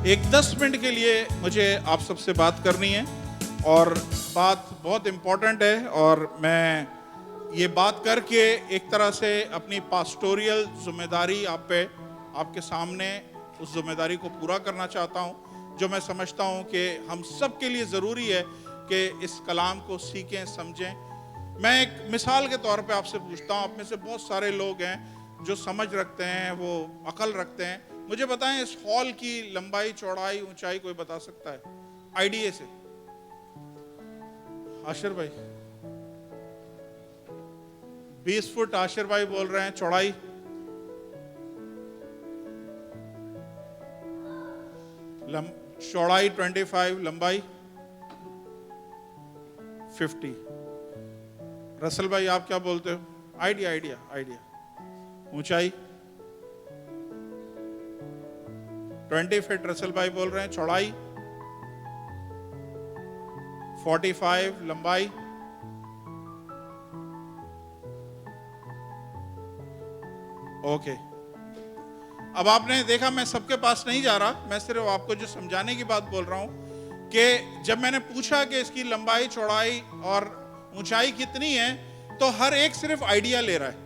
एक 10 मिनट के लिए मुझे आप सबसे बात करनी है और बात बहुत इम्पोर्टेंट है और मैं ये बात करके एक तरह से अपनी पास्टोरियल जिम्मेदारी आपके सामने उस जिम्मेदारी को पूरा करना चाहता हूँ, जो मैं समझता हूँ कि हम सब के लिए ज़रूरी है कि इस कलाम को सीखें, समझें। मैं एक मिसाल के तौर पे आपसे पूछता हूँ, आप में से बहुत सारे लोग हैं जो समझ रखते हैं, वो अकल रखते हैं। मुझे बताएं, इस हॉल की लंबाई, चौड़ाई, ऊंचाई कोई बता सकता है आईडिया से? आशिर भाई 20 फुट आशिर भाई बोल रहे हैं। चौड़ाई चौड़ाई 25, लंबाई 50। रसल भाई आप क्या बोलते हो? आइडिया। ऊंचाई 20 फीट रसल भाई बोल रहे हैं। चौड़ाई 45, लंबाई ओके। अब आपने देखा, मैं सबके पास नहीं जा रहा, मैं सिर्फ आपको जो समझाने की बात बोल रहा हूं कि जब मैंने पूछा कि इसकी लंबाई, चौड़ाई और ऊंचाई कितनी है, तो हर एक सिर्फ आइडिया ले रहा है,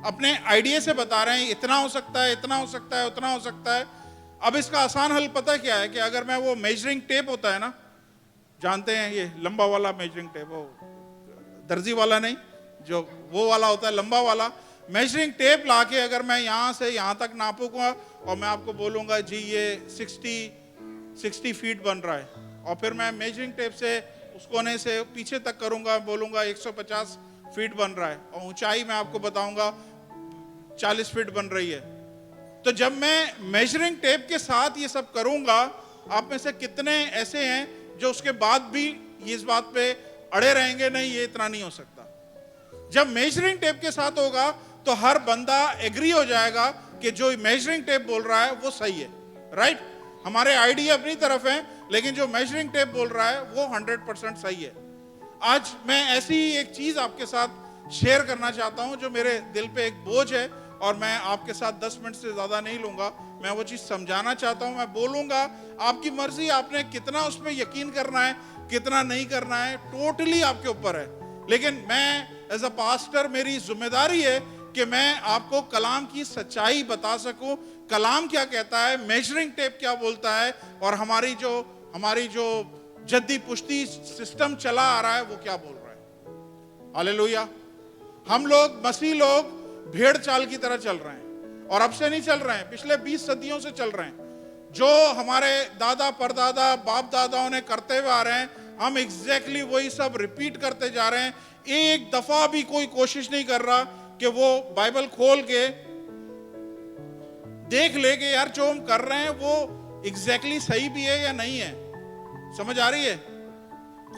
अपने आइडिया से बता रहे हैं इतना हो सकता है, इतना हो सकता है, उतना हो सकता है। अब इसका आसान हल पता क्या है कि अगर मैं वो मेजरिंग टेप होता है ना, जानते हैं ये लंबा वाला मेजरिंग टेप, वो दर्जी वाला नहीं, जो वो वाला होता है लंबा वाला मेजरिंग टेप लाके अगर मैं यहाँ से यहाँ तक नापूंगा और मैं आपको बोलूँगा जी ये 60 फीट बन रहा है, और फिर मैं मेजरिंग टेप से उस कोने से पीछे तक करूँगा, बोलूँगा 150 फीट बन रहा है, और ऊंचाई मैं आपको बताऊँगा 40 फीट बन रही है। तो जब मैं मेजरिंग टेप के साथ ये सब करूँगा, आप में से कितने ऐसे हैं जो उसके बाद भी इस बात पे अड़े रहेंगे, नहीं ये इतना नहीं हो सकता? जब मेजरिंग टेप के साथ होगा तो हर बंदा एग्री हो जाएगा कि जो मेजरिंग टेप बोल रहा है वो सही है, राइट? हमारे आइडिया अपनी तरफ है, लेकिन जो मेजरिंग टेप बोल रहा है वो 100% सही है। आज मैं ऐसी एक चीज आपके साथ शेयर करना चाहता हूं जो मेरे दिल पे एक बोझ है, और मैं आपके साथ 10 मिनट से ज्यादा नहीं लूंगा। मैं वो चीज समझाना चाहता हूं, मैं बोलूंगा, आपकी मर्जी, आपने कितना उस पर यकीन करना है, कितना नहीं करना है, टोटली आपके ऊपर है। लेकिन मैं एज अ पास्टर, मेरी जिम्मेदारी है कि मैं आपको कलाम की सच्चाई बता सकूं, कलाम क्या कहता है, मेजरिंग टेप क्या बोलता है, और हमारी जो जद्दी पुश्ती सिस्टम चला आ रहा है वो क्या बोल रहा है। हालेलुया। हम लोग, मसीह लोग, भेड़ चाल की तरह चल रहे हैं, और अब से नहीं चल रहे हैं, पिछले 20 सदियों से चल रहे हैं। जो हमारे दादा परदादा बाप दादाओं ने करते हुए आ रहे हैं, हम एग्जैक्टली वही सब रिपीट करते जा रहे हैं। एक दफा भी कोई कोशिश नहीं कर रहा कि वो बाइबल खोल के देख ले कि यार जो हम कर रहे हैं वो एग्जैक्टली सही भी है या नहीं है। समझ आ रही है?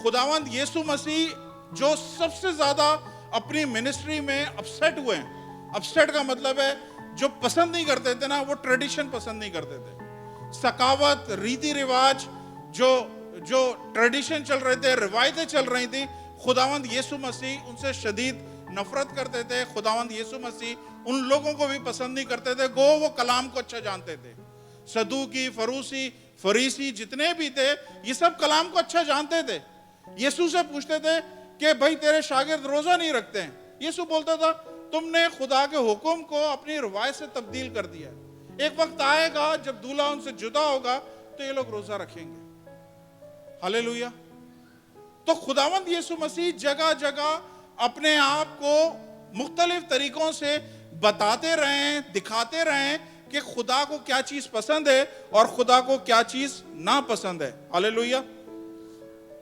खुदावंद यीशु मसीह जो सबसे ज्यादा अपनी मिनिस्ट्री में अपसेट हुए हैं, अपसेट का मतलब है जो पसंद नहीं करते थे ना, वो ट्रेडिशन पसंद नहीं करते थे, सकावत, रीति रिवाज, जो ट्रेडिशन चल रहे थे, रिवायतें चल रही थी, खुदावंद यीशु मसीह उनसे शदीद नफरत करते थे। खुदावंद यीशु मसीह उन लोगों को भी पसंद नहीं करते थे, वो कलाम को अच्छा जानते थे। सदूकी, फरीसी जितने भी थे, ये सब कलाम को अच्छा जानते थे। यीशु से पूछते थे कि भाई तेरे शागिर्द रोजा नहीं रखते हैं। यीशु बोलता था तुमने खुदा के हुक्म को अपनी रवायत से तब्दील कर दिया। एक वक्त आएगा जब दूल्हा उनसे जुदा होगा तो ये लोग रोजा रखेंगे। हालेलुया। तो खुदावंद यीशु मसीह जगह जगह अपने आप को मुख्तलिफ तरीकों से बताते रहे, दिखाते रहे कि खुदा को क्या चीज पसंद है और खुदा को क्या चीज ना पसंद है। हालेलुया।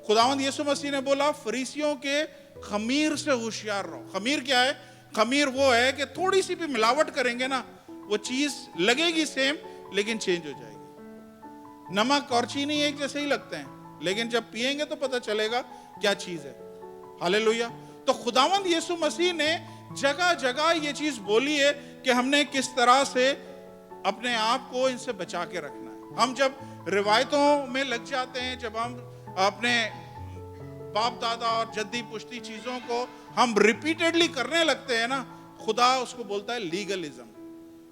खुदावंद यीशु मसीह ने बोला फरीसियों के खमीर से होशियार रहो। खमीर क्या है? खमीर वो है कि थोड़ी सी भी मिलावट करेंगे ना, वो चीज लगेगी सेम लेकिन चेंज हो जाएगी। नमक और चीनी एक जैसे ही लगते हैं, लेकिन जब पिएंगे तो पता चलेगा क्या चीज है। हालेलुया। तो खुदावंद यीशु मसीह ने जगह जगह ये चीज बोली है कि हमने किस तरह से अपने आप को इनसे बचा के रखना है। हम जब रिवायतों में लग जाते हैं, जब हम अपने बाप दादा और जद्दी पुश्ती चीजों को हम रिपीटेडली करने लगते हैं ना, खुदा उसको बोलता है लीगलिज्म।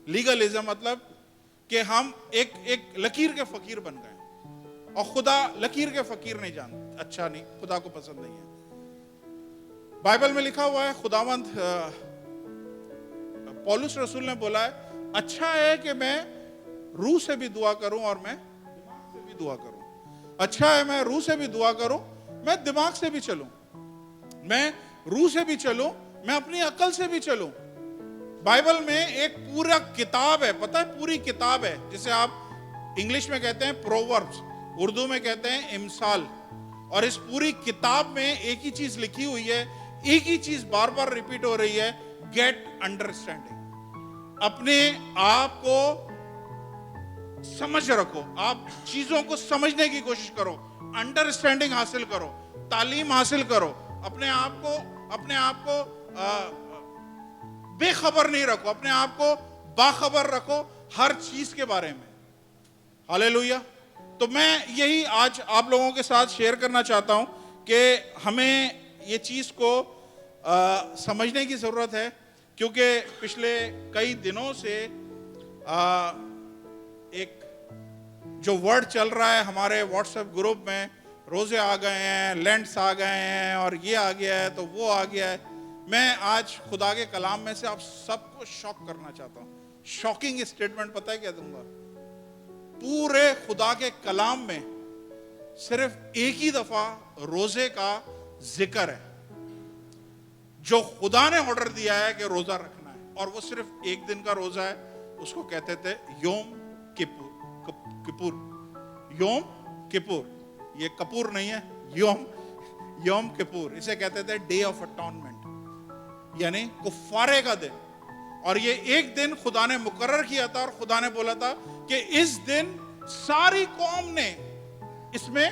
लीगलिज्म मतलब कि हम एक लकीर के फकीर बन गए, और खुदा लकीर के फकीर नहीं जानता, अच्छा नहीं, खुदा को पसंद नहीं है। बाइबल में लिखा हुआ है, खुदावंद पौलुस रसूल ने बोला है, अच्छा है कि मैं रूह से भी दुआ करूं और मैं दिमाग से भी दुआ करूं। अच्छा है मैं रूह से भी दुआ करूं, मैं दिमाग से भी चलूं, मैं रूह से भी चलूं, मैं अपनी अकल से भी चलूं। बाइबल में एक पूरा किताब है, पता है, पूरी किताब है, जिसे आप इंग्लिश में कहते हैं प्रोवर्ब्स, उर्दू में कहते हैं इमसाल। और इस पूरी किताब में एक ही चीज लिखी हुई है, एक ही चीज बार बार रिपीट हो रही है, गेट अंडरस्टैंडिंग। अपने आप को समझ रखो, आप चीजों को समझने की कोशिश करो, अंडरस्टैंडिंग हासिल करो, तालीम हासिल करो, अपने आप को बेखबर नहीं रखो, अपने आप को बाखबर रखो हर चीज के बारे में। हालेलुया। तो मैं यही आज आप लोगों के साथ शेयर करना चाहता हूं कि हमें ये चीज को समझने की जरूरत है, क्योंकि पिछले कई दिनों से एक जो वर्ड चल रहा है हमारे व्हाट्सएप ग्रुप में, रोजे आ गए हैं, लेंट्स आ गए हैं, और ये आ गया है तो वो आ गया है। मैं आज खुदा के कलाम में से आप सबको शॉक करना चाहता हूं। शॉकिंग स्टेटमेंट पता है क्या दूंगा? पूरे खुदा के कलाम में सिर्फ एक ही दफा रोजे का जिक्र है, जो खुदा ने ऑर्डर दिया है कि रोजा रखना है, और वो सिर्फ एक दिन का रोजा है। उसको कहते थे योम किपुर, योम किपुर। ये कपूर नहीं है, योम किपुर, इसे कहते थे डे ऑफ अटॉनमेंट, यानी कुफारे का दिन। और ये एक दिन खुदा ने मुकर्रर किया था, और खुदा ने बोला था कि इस दिन सारी कौम ने इसमें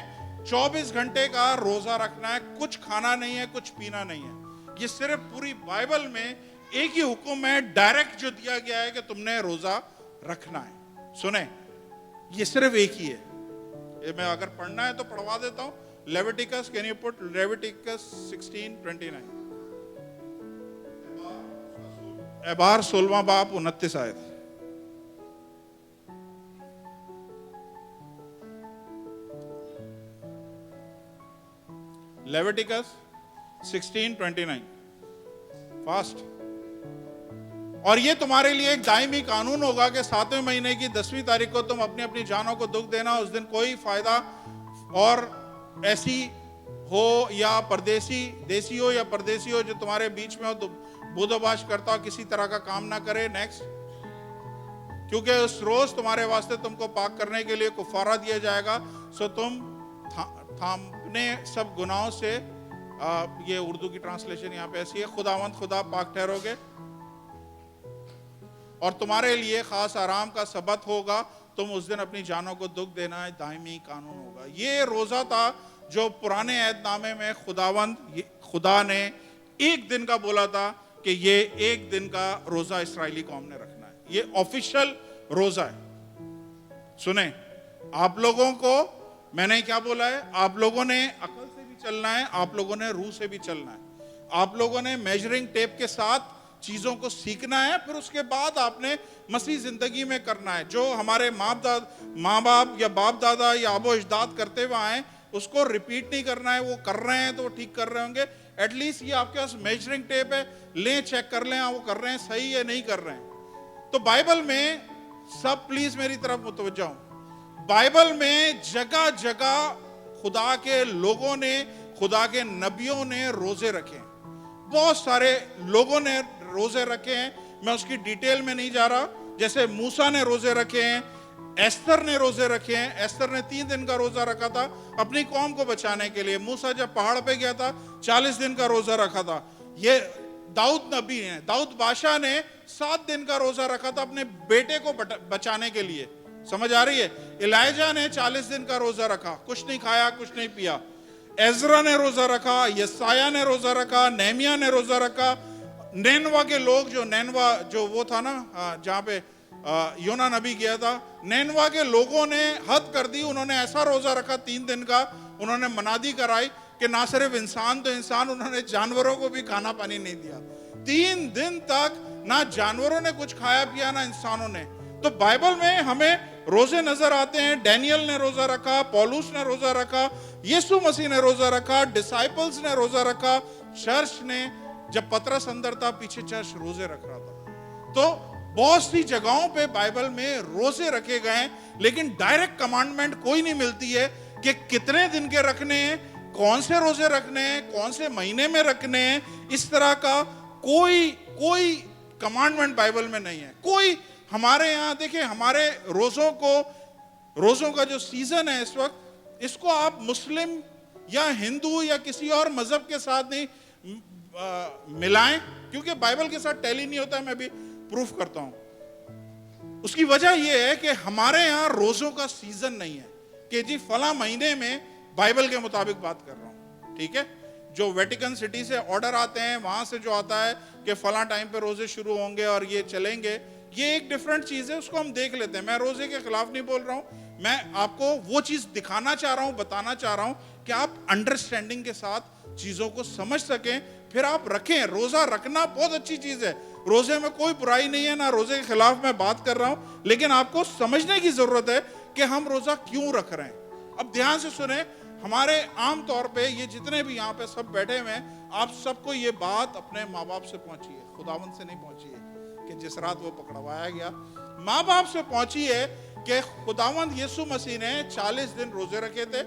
24 घंटे का रोजा रखना है, कुछ खाना नहीं है, कुछ पीना नहीं है। ये सिर्फ पूरी बाइबल में एक ही हुक्म है, डायरेक्ट जो दिया गया है कि तुमने रोजा रखना है। सुने, ये सिर्फ एक ही है। ये मैं अगर पढ़ना है तो पढ़वा देता हूं। Leviticus, can you put Leviticus 16:29, एबार 16वां बाप 29 आयत। Leviticus 16:29, fast. और ये तुम्हारे लिए एक दायमी कानून होगा कि 7वें महीने की 10वीं तारीख को तुम अपनी अपनी जानों को दुख देना। उस दिन कोई फायदा और ऐसी हो या परदेसी, देसी हो या परदेसी हो, जो तुम्हारे बीच में हो, बूदोबाश करता हो, किसी तरह का काम ना करे। नेक्स्ट, क्योंकि उस रोज तुम्हारे वास्ते तुमको पाक करने के लिए कुफारा दिया जाएगा, सो तुम थामने सब गुनाहों से, ये उर्दू की ट्रांसलेशन यहाँ पे ऐसी है, खुदावंद खुदा पाक ठहरोगे, और तुम्हारे लिए खास आराम का सबत होगा, तुम उस दिन अपनी जानों को दुख देना है, दायमी कानून होगा। ये रोजा था जो पुराने ऐतनामे में खुदा ने एक दिन का बोला था कि ये एक दिन का रोजा इस्राएली कौम ने रखना है। ये ऑफिशियल रोजा है। सुने, आप लोगों को मैंने क्या बोला है? आप लोगों ने अकल से भी चलना है, आप लोगों ने रूह से भी चलना है, आप लोगों ने मेजरिंग टेप के साथ चीजों को सीखना है, फिर उसके बाद आपने मसीह जिंदगी में करना है। जो हमारे माँ बाप या बाप दादा या आबो अजदाद करते हुए आए, उसको रिपीट नहीं करना है। वो कर रहे हैं तो वो ठीक कर रहे होंगे, एटलीस्ट ये आपके पास मेजरिंग टेप है, लें चेक कर लें वो कर रहे हैं सही है नहीं कर रहे हैं। तो बाइबल में सब प्लीज मेरी तरफ मुतवज्जो हो, बाइबल में जगह जगह खुदा के लोगों ने, खुदा के नबियों ने रोजे रखे। बहुत सारे लोगों ने रोजे रखे हैं, मैं उसकी डिटेल में नहीं जा रहा। जैसे मूसा ने रोजे रखे हैं, एस्तर ने रोजे रखे हैं। एस्तर ने 3 दिन का रोजा रखा था अपनी कौम को बचाने के लिए। मूसा जब पहाड़ पे गया था 40 दिन का रोजा रखा था। ये दाऊद नबी ने, दाऊद बादशाह ने 7 दिन का रोजा रखा था अपने बेटे को बचाने के लिए। समझ आ रही है? इलाइजा ने 40 दिन का रोजा रखा, कुछ नहीं खाया, कुछ नहीं पिया। एजरा ने रोजा रखा, यसाया ने रोजा रखा, नेहमिया ने रोजा रखा। नैनवा के लोग, जो नैनवा जो वो था ना जहां पे योना नबी गया था, नैनवा के लोगों ने हद कर दी। उन्होंने ऐसा रोजा रखा 3 दिन का, उन्होंने मनादी कराई कि ना सिर्फ इंसान तो इंसान, उन्होंने जानवरों को भी खाना पानी नहीं दिया। 3 दिन तक ना जानवरों ने कुछ खाया पिया ना इंसानों ने। तो बाइबल में हमें रोजे नजर आते हैं। डैनियल ने रोजा रखा, पौलुस ने रोजा रखा, यीशु मसीह ने रोजा रखा, डिसाइपल्स ने रोजा रखा, चर्च ने, जब पतरस अंदर था पीछे चर्च रोजे रख रहा था। तो बहुत सी जगहों पे बाइबल में रोजे रखे गए हैं, लेकिन डायरेक्ट कमांडमेंट कोई नहीं मिलती है कि कितने दिन के रखने हैं, कौन से रोजे रखने हैं, कौन से महीने में रखने हैं। इस तरह का कोई कमांडमेंट बाइबल में नहीं है। कोई हमारे यहाँ देखिए, हमारे रोजों का जो सीजन है इस वक्त, इसको आप मुस्लिम या हिंदू या किसी और मजहब के साथ नहीं मिलाएं, क्योंकि बाइबल के साथ टैली नहीं होता है। मैं भी प्रूफ करता हूं। उसकी वजह यह है कि हमारे यहां रोजों का सीजन नहीं है कि जी फला महीने में, बाइबल के मुताबिक बात कर रहा हूं, ठीक है। जो वेटिकन सिटी से ऑर्डर आते हैं, वहां से जो आता है कि फला टाइम पे रोजे शुरू होंगे और ये चलेंगे, ये एक डिफरेंट चीज है, उसको हम देख लेते हैं। मैं रोजे के खिलाफ नहीं बोल रहा हूं, मैं आपको वो चीज दिखाना चाह रहा हूं, बताना चाह रहा हूं कि आप अंडरस्टैंडिंग के साथ चीजों को समझ सकें, फिर आप रखें। रोजा रखना बहुत अच्छी चीज है, रोजे में कोई बुराई नहीं है, ना रोजे के खिलाफ मैं बात कर रहा हूं, लेकिन आपको समझने की जरूरत है कि हम रोजा क्यों रख रहे हैं। अब ध्यान से सुने, हमारे आम तौर पे ये जितने भी यहाँ पे सब बैठे हुए हैं, आप सबको ये बात अपने माँ बाप से पहुंची है, खुदावंद से नहीं पहुंची है कि जिस रात वो पकड़वाया गया। माँ बाप से पहुंची है कि खुदावंद यीशु मसीह ने 40 दिन रोजे रखे थे,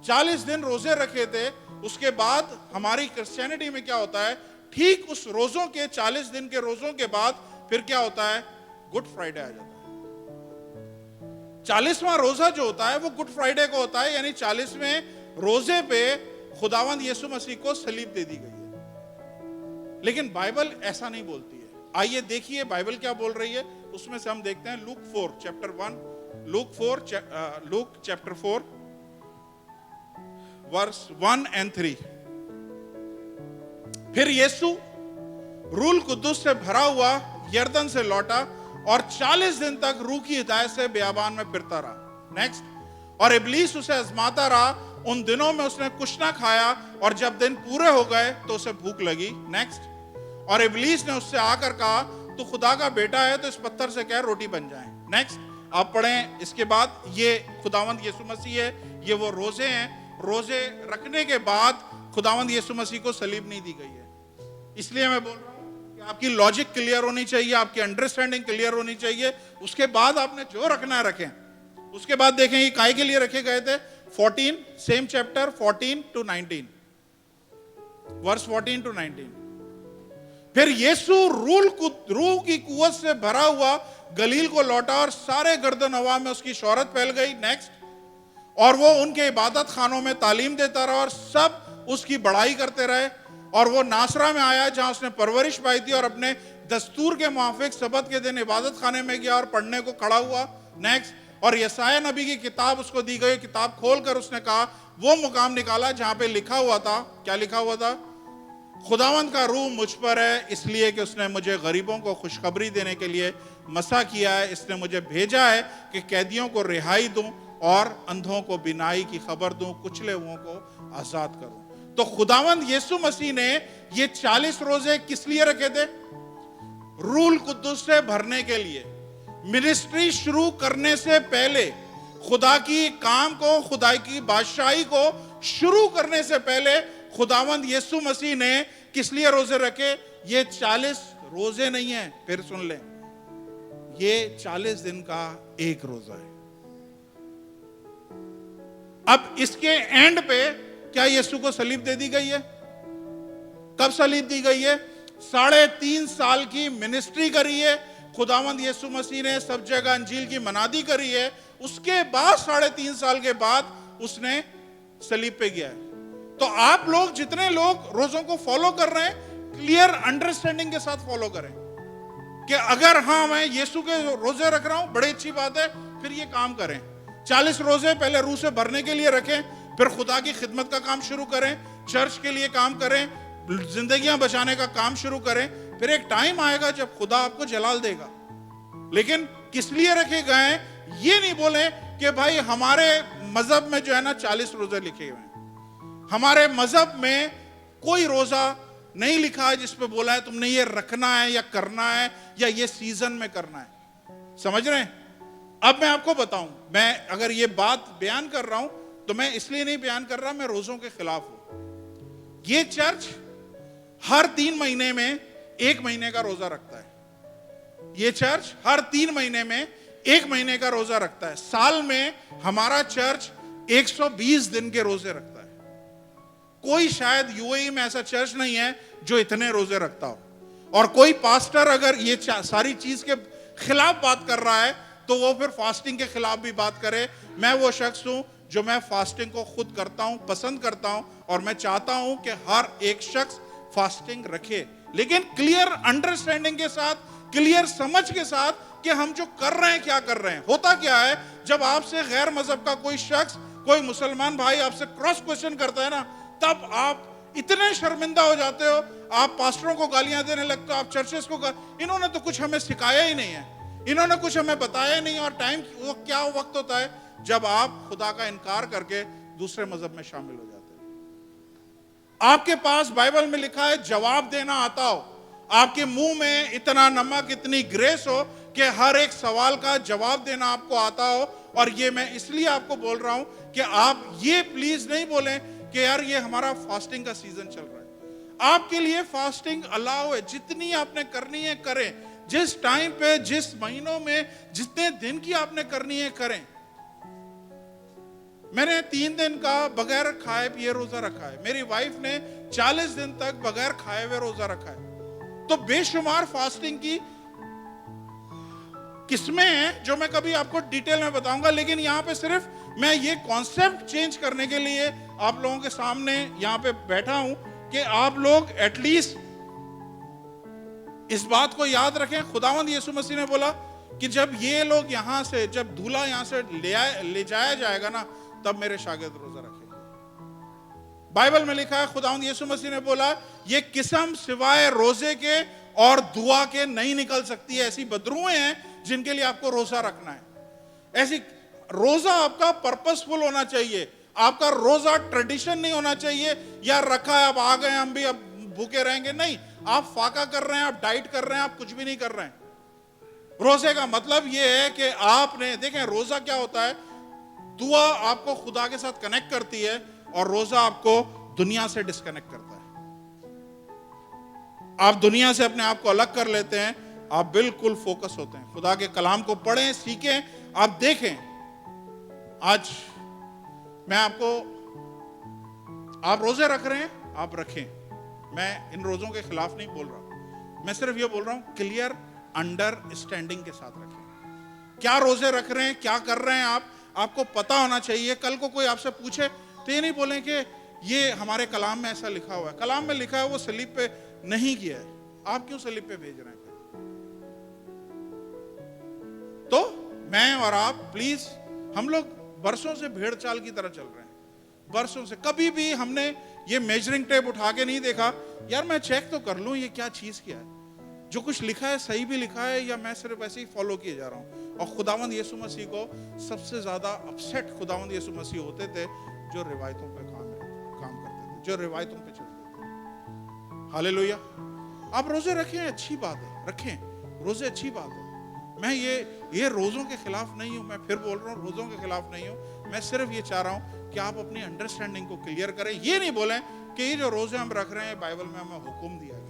40 दिन रोजे रखे थे। उसके बाद हमारी क्रिश्चियनिटी में क्या होता है, ठीक उस रोजों के 40 दिन के रोजों के बाद फिर क्या होता है, गुड फ्राइडे आ जाता है। 40वां रोजा जो होता है वो गुड फ्राइडे को होता है, यानी 40वें रोजे पे खुदावंद यीशु मसीह को सलीब दे दी गई है। लेकिन बाइबल ऐसा नहीं बोलती है। आइए देखिए बाइबल क्या बोल रही है, उसमें से हम देखते हैं Luke 4 chapter 1, Luke chapter 4 verse 1 और 3। फिर यीशु रूह कुद्दुस से भरा हुआ यरदन से लौटा और 40 दिन तक रूह की हिदायत से बियाबान में फिरता रहा। नेक्स्ट, और इब्लीस उसे आजमाता रहा। उन दिनों में उसने कुछ ना खाया, और जब दिन पूरे हो गए तो उसे भूख लगी। नेक्स्ट, और इब्लीस ने उससे आकर कहा, तू खुदा का बेटा है तो इस पत्थर से कह रोटी बन जाए। नेक्स्ट, आप पढ़ें। इसके बाद ये खुदावंद यीशु मसीह है, ये वो रोजे हैं। रोजे रखने के बाद खुदावंद यीशु मसीह को सलीब नहीं दी गई है। इसलिए मैं बोल रहा हूं कि आपकी लॉजिक क्लियर होनी चाहिए, आपकी अंडरस्टैंडिंग क्लियर होनी चाहिए। उसके बाद आपने जो रखना है रखें। उसके बाद देखें ये काहे के लिए रखे गए थे। 14 same chapter 14 to 19, verse 14 to 19। फिर यीशु रूह की कुव्वत से भरा हुआ गलील को लौटा और सारे गर्दनवा में उसकी शोहरत फैल गई। नेक्स्ट, और वो उनके इबादत खानों में तालीम देता रहा और सब उसकी बड़ाई करते रहे। और वो नासरा में आया जहां उसने परवरिश पाई थी, और अपने दस्तूर के मुआफिक सबत के दिन इबादत खाने में गया और पढ़ने को खड़ा हुआ। नेक्स्ट, और यसाया नबी की किताब उसको दी गई। किताब खोलकर उसने कहा, वो मुकाम निकाला जहां पे लिखा हुआ था। क्या लिखा हुआ था? खुदावंद का रूह मुझ पर है, इसलिए कि उसने मुझे गरीबों को खुशखबरी देने के लिए मसा किया है। इसने मुझे भेजा है कि कैदियों को रिहाई दूं और अंधों को बिनाई की खबर दूं, कुचले हुओं को आजाद करूं। तो खुदावंद यीशु मसीह ने ये 40 रोजे किस लिए रखे थे? रूह कुद्दुस से भरने के लिए। मिनिस्ट्री शुरू करने से पहले, खुदा की काम को, खुदा की बादशाही को शुरू करने से पहले खुदावंद यीशु मसीह ने किस लिए रोजे रखे? ये 40 रोजे नहीं है, फिर सुन लें, ये 40 दिन का एक रोजा है। अब इसके एंड पे क्या यीशु को सलीब दे दी गई है? कब सलीब दी गई है? 3.5 साल की मिनिस्ट्री करी है खुदावंद यीशु मसीह ने, सब जगह अंजील की मनादी करी है। उसके बाद 3.5 साल के बाद उसने सलीब पे गया है। तो आप लोग, जितने लोग रोजों को फॉलो कर रहे हैं, क्लियर अंडरस्टैंडिंग के साथ फॉलो करें कि अगर हाँ मैं यीशु के रोजे रख रहा हूं, बड़ी अच्छी बात है, फिर ये काम करें। 40 रोजे पहले रूह से भरने के लिए रखें, फिर खुदा की खिदमत का काम शुरू करें, चर्च के लिए काम करें, जिंदगियां बचाने का काम शुरू करें। फिर एक टाइम आएगा जब खुदा आपको जलाल देगा। लेकिन किस लिए रखे गए हैं ये नहीं बोले कि भाई हमारे मजहब में जो है ना 40 रोजे लिखे हुए हैं। हमारे मजहब में कोई रोजा नहीं लिखा है जिस पे बोला है तुमने ये रखना है या करना है या ये सीजन में करना है। समझ रहे हैं? अब मैं आपको बताऊं, मैं अगर ये बात बयान कर रहा हूं तो मैं इसलिए नहीं बयान कर रहा मैं रोजों के खिलाफ हूं। ये चर्च हर 3 महीने में 1 महीने का रोजा रखता है। ये चर्च हर 3 महीने में 1 महीने का रोजा रखता है। साल में हमारा चर्च 120 दिन के रोजे रखता है। कोई शायद यूएई में ऐसा चर्च नहीं है जो इतने रोजे रखता हो। और कोई पास्टर अगर ये सारी चीज के खिलाफ बात कर रहा है तो वो फिर फास्टिंग के खिलाफ भी बात करे। मैं वो शख्स हूं जो मैं फास्टिंग को खुद करता हूं, पसंद करता हूं, और मैं चाहता हूं कि हर एक शख्स फास्टिंग रखे, लेकिन क्लियर अंडरस्टैंडिंग के साथ, क्लियर समझ के साथ कि हम जो कर रहे हैं क्या कर रहे हैं। होता क्या है, जब आपसे गैर मजहब का कोई शख्स, कोई मुसलमान भाई आपसे क्रॉस क्वेश्चन करता है ना, तब आप इतने शर्मिंदा हो जाते हो, आप पास्टरों को गालियां देने लगते हो, आप चर्चेस को इन्होंने तो कुछ हमें सिखाया ही नहीं है, इन्होंने कुछ हमें बताया नहीं। और टाइम वो क्या वक्त होता है जब आप खुदा का इनकार करके दूसरे मजहब में शामिल हो जाते हैं। आपके पास बाइबल में लिखा है जवाब देना आता हो, आपके मुंह में इतना नमक, इतनी ग्रेस हो कि हर एक सवाल का जवाब देना आपको आता हो। और ये मैं इसलिए आपको बोल रहा हूं कि आप ये प्लीज नहीं बोलें कि यार ये हमारा फास्टिंग का सीजन चल रहा है। आपके लिए फास्टिंग अलाउ है, जितनी आपने करनी है करें, जिस टाइम पे, जिस महीनों में, जितने दिन की आपने करनी है करें। मैंने 3 दिन का बगैर खाए पिए रोजा रखा है। मेरी वाइफ ने 40 दिन तक बगैर खाए हुए रोजा रखा है। तो बेशुमार फास्टिंग की किस्में हैं जो मैं कभी आपको डिटेल में बताऊंगा, लेकिन यहां पे सिर्फ मैं ये कॉन्सेप्ट चेंज करने के लिए आप लोगों के सामने यहां पे बैठा हूं कि आप लोग एटलीस्ट इस बात को याद रखें। खुदावंद यीशु मसीह ने बोला कि जब ये लोग यहां से, जब दूल्हा यहां से ले जाया जाएगा ना, तब मेरे शागिर्द रोजा रखेंगे। बाइबल में लिखा है, खुदावंद यीशु मसीह ने बोला ये किस्म सिवाय रोजे के और दुआ के नहीं निकल सकती है। ऐसी बदरुएं हैं जिनके लिए आपको रोजा रखना है। ऐसी रोजा आपका पर्पसफुल होना चाहिए, आपका रोजा ट्रेडिशन नहीं होना चाहिए, यार रखा है अब आ गए हम भी अब भूखे रहेंगे। नहीं, आप फाका कर रहे हैं, आप डाइट कर रहे हैं, आप कुछ भी नहीं कर रहे हैं। रोजे का मतलब यह है कि आपने, देखें रोजा क्या होता है, दुआ आपको खुदा के साथ कनेक्ट करती है और रोजा आपको दुनिया से डिस्कनेक्ट करता है। आप दुनिया से अपने आप को अलग कर लेते हैं, आप बिल्कुल फोकस होते हैं। खुदा के कलाम को पढ़ें, सीखें, आप देखें। आज मैं आपको, आप रोजे रख रहे हैं, आप रखें। मैं इन रोजों के खिलाफ नहीं बोल रहा, मैं सिर्फ ये बोल रहा हूं क्लियर अंडरस्टैंडिंग के साथ रखें। क्या रोजे रख रहे हैं, क्या कर रहे हैं आपको पता होना चाहिए। कल को कोई आपसे पूछे तो ये नहीं बोलें कि ये हमारे कलाम में ऐसा लिखा हुआ है। कलाम में लिखा है, वो सलीब पे नहीं किया है, आप क्यों सलीब पे भेज रहे हैं? तो मैं और आप प्लीज, हम लोग बरसों से भेड़ चाल की तरह चल रहे हैं, बरसों से। कभी भी हमने ये मेजरिंग टेप उठा के नहीं देखा, यार मैं चेक तो कर लूं ये क्या चीज क्या है, जो कुछ लिखा है सही भी लिखा है या मैं सिर्फ ऐसे ही फॉलो किए जा रहा हूं। और खुदावंद यीशु मसीह को सबसे ज्यादा अपसेट खुदावंद यीशु मसीह होते थे जो रिवायतों पे काम करते थे, जो रिवायतों पे चलते थे। हालेलुया। आप रोजे रखें, अच्छी बात है, रखें रोजे, अच्छी बात है। मैं ये रोजों के खिलाफ नहीं हूं, मैं फिर बोल रहा हूं रोजों के खिलाफ नहीं हूं। मैं सिर्फ ये चाह रहा हूं कि आप अपनी अंडरस्टैंडिंग को क्लियर करें। ये नहीं बोलें कि ये जो रोजे हम रख रहे हैं बाइबल में हमें हुक्म दिया गया।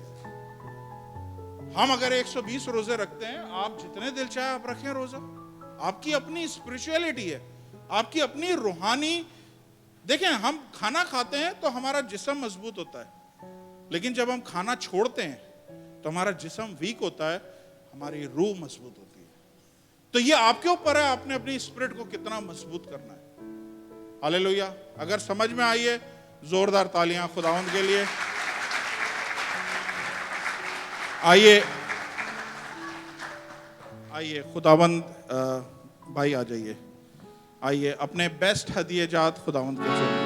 हम अगर 120 रोजे रखते हैं, आप जितने दिल चाहे आप रखें रोजा, आपकी अपनी स्पिरिचुअलिटी है, आपकी अपनी रूहानी। देखें, हम खाना खाते हैं तो हमारा जिस्म मजबूत होता है, लेकिन जब हम खाना छोड़ते हैं तो हमारा जिस्म वीक होता है, हमारी रूह मजबूत होती है। तो ये आपके ऊपर है, आपने अपनी स्पिरिट को कितना मजबूत करना है। हालेलुया। अगर समझ में आई है, जोरदार तालियां खुदावंद के लिए। आइए खुदावंद भाई आ जाइए, आइए अपने बेस्ट हदिये जात खुदावंद के चरणों।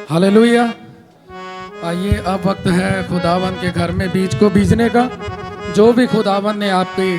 हालेलुया। आइए, अब वक्त है खुदावंद के घर में बीज को बीजने का। जो भी खुदावंद ने आपकी